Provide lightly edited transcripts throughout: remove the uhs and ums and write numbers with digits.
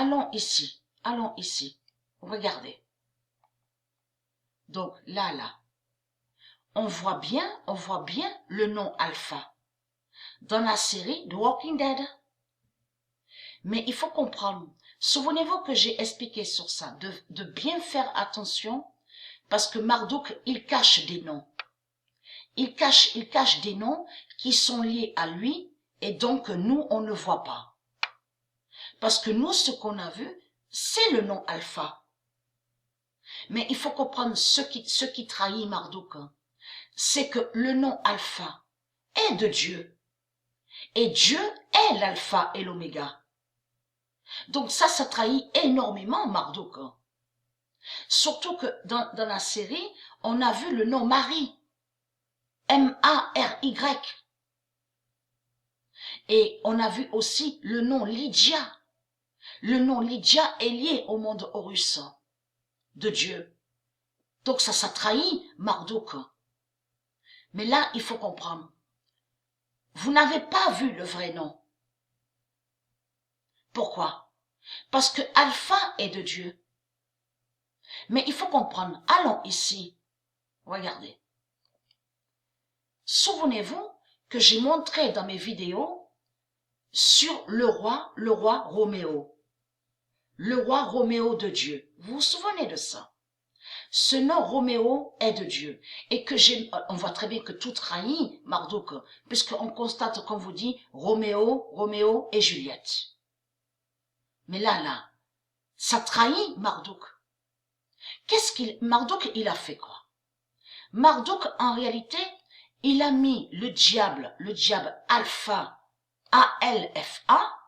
allons ici, regardez. Donc là, on voit bien le nom Alpha dans la série The Walking Dead. Mais il faut comprendre, souvenez-vous que j'ai expliqué sur ça, de bien faire attention, parce que Marduk, il cache des noms. Il cache des noms qui sont liés à lui, et donc nous, on ne voit pas. Parce que nous, ce qu'on a vu, c'est le nom Alpha. Mais il faut comprendre ce qui trahit Marduk, c'est que le nom Alpha est de Dieu. Et Dieu est l'Alpha et l'Oméga. Donc ça trahit énormément Marduk. Surtout que dans la série, on a vu le nom Marie. M-A-R-Y. Et on a vu aussi le nom Lydia. Le nom Lydia est lié au monde Horus de Dieu. Donc ça trahit Marduk. Mais là, il faut comprendre. Vous n'avez pas vu le vrai nom. Pourquoi? Parce que Alpha est de Dieu. Mais il faut comprendre. Allons ici. Regardez. Souvenez-vous que j'ai montré dans mes vidéos sur le roi Roméo. Le roi Roméo de Dieu. Vous vous souvenez de ça? Ce nom Roméo est de Dieu. Et que on voit très bien que tout trahit Marduk, puisqu'on constate, comme vous dit, Roméo et Juliette. Mais là, ça trahit Marduk. Marduk, il a fait quoi? Marduk, en réalité, il a mis le diable Alpha, A-L-F-A,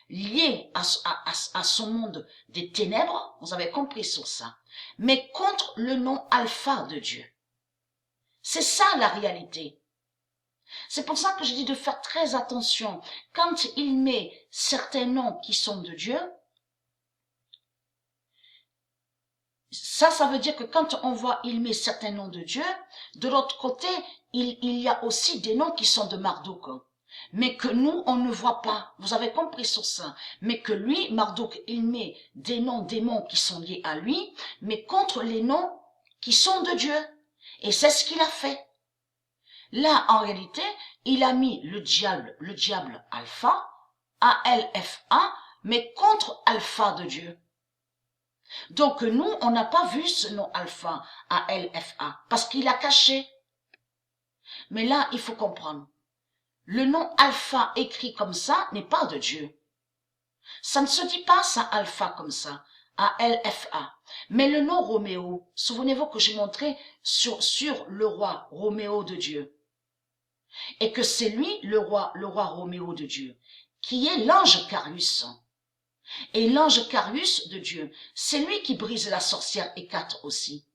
lié à son monde des ténèbres, vous avez compris sur ça, mais contre le nom Alpha de Dieu. C'est ça la réalité. C'est pour ça que je dis de faire très attention. Quand il met certains noms qui sont de Dieu, ça veut dire que quand on voit il met certains noms de Dieu, de l'autre côté, il y a aussi des noms qui sont de Marduk. Mais que nous, on ne voit pas. Vous avez compris sur ça. Mais que lui, Marduk, il met des noms démons qui sont liés à lui, mais contre les noms qui sont de Dieu. Et c'est ce qu'il a fait. Là, en réalité, il a mis le diable Alpha, A-L-F-A, mais contre Alpha de Dieu. Donc nous, on n'a pas vu ce nom Alpha, A-L-F-A, parce qu'il a caché. Mais là, il faut comprendre. Le nom Alpha écrit comme ça n'est pas de Dieu. Ça ne se dit pas ça Alpha comme ça, A-L-F-A. Mais le nom Roméo, souvenez-vous que j'ai montré sur le roi Roméo de Dieu. Et que c'est lui, le roi Roméo de Dieu, qui est l'ange Carius. Et l'ange Carius de Dieu, c'est lui qui brise la sorcière Hécate aussi.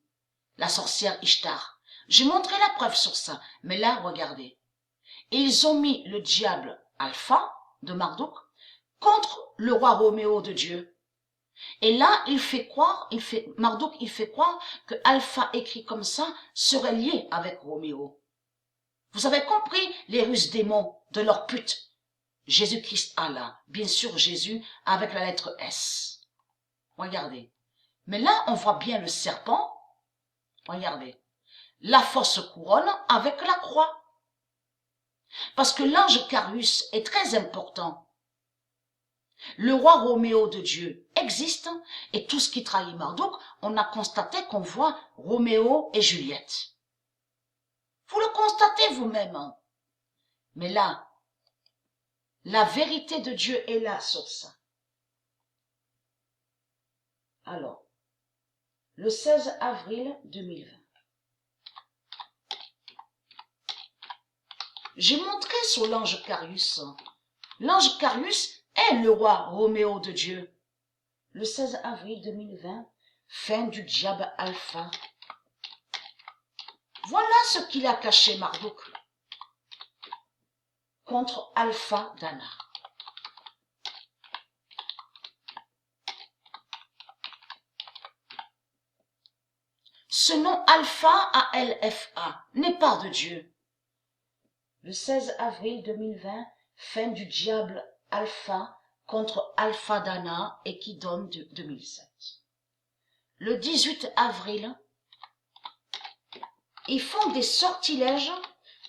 La sorcière Ishtar. J'ai montré la preuve sur ça. Mais là, regardez. Ils ont mis le diable Alpha de Marduk contre le roi Roméo de Dieu. Et là, Marduk, il fait croire que Alpha écrit comme ça serait lié avec Roméo. Vous avez compris les ruses démons de leur pute. Jésus-Christ Allah, bien sûr Jésus avec la lettre S. Regardez. Mais là, on voit bien le serpent. Regardez. La fausse couronne avec la croix. Parce que l'ange Carius est très important. Le roi Roméo de Dieu existe et tout ce qui trahit Marduk, on a constaté qu'on voit Roméo et Juliette. Vous le constatez vous-même. Mais là, la vérité de Dieu est là sur ça. Alors, le 16 avril 2020. J'ai montré sur l'ange Carius. L'ange Carius est le roi Roméo de Dieu. Le 16 avril 2020, fin du diable Alpha. Voilà ce qu'il a caché Marduk contre Alpha Dana. Ce nom Alpha, A-L-F-A, n'est pas de Dieu. Le 16 avril 2020, fin du diable Alpha, contre Alpha Dana et qui donne 2007. Le 18 avril, ils font des sortilèges,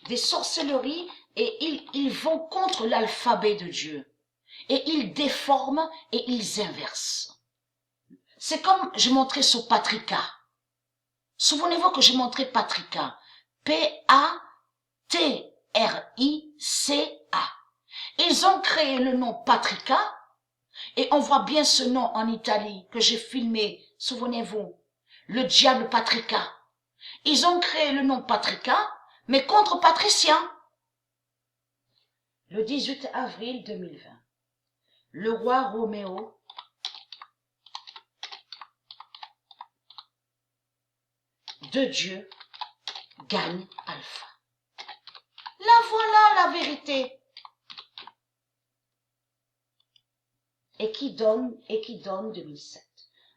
des sorcelleries et ils vont contre l'alphabet de Dieu. Et ils déforment et ils inversent. C'est comme je montrais sur Patrika. Souvenez-vous que je montrais Patrika. P-A-T-R-I-C-A. Ils ont créé le nom Patrika et on voit bien ce nom en Italie que j'ai filmé. Souvenez-vous, le diable Patrika. Ils ont créé le nom Patrika, mais contre Patricia. Le 18 avril 2020, le roi Roméo de Dieu gagne Alpha. La voilà la vérité. Et qui donne 2007.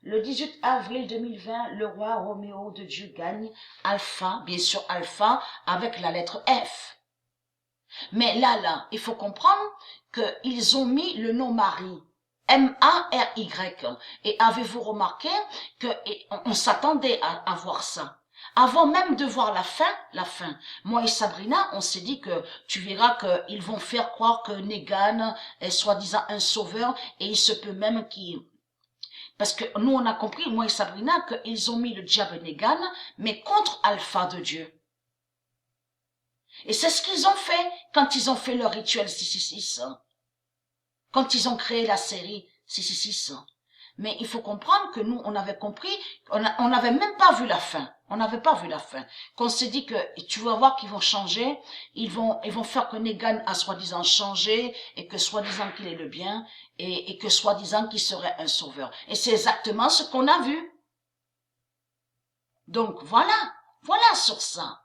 Le 18 avril 2020, le roi Roméo de Dieu gagne Alpha, bien sûr Alpha avec la lettre F. Mais là, il faut comprendre qu'ils ont mis le nom Marie, M-A-R-Y. Et avez-vous remarqué qu'on s'attendait à voir ça? Avant même de voir la fin, moi et Sabrina, on s'est dit que tu verras qu'ils vont faire croire que Negan est soi-disant un sauveur et il se peut même qu'il... Parce que nous, on a compris, moi et Sabrina, qu'ils ont mis le diable Negan, mais contre Alpha de Dieu. Et c'est ce qu'ils ont fait quand ils ont fait leur rituel 666. Quand ils ont créé la série 666. Mais il faut comprendre que nous, on avait compris, on n'avait même pas vu la fin. On n'avait pas vu la fin. Qu'on s'est dit que, tu vas voir qu'ils vont changer, ils vont faire que Negan a soi-disant changé, et que soi-disant qu'il est le bien, et que soi-disant qu'il serait un sauveur. Et c'est exactement ce qu'on a vu. Donc voilà sur ça.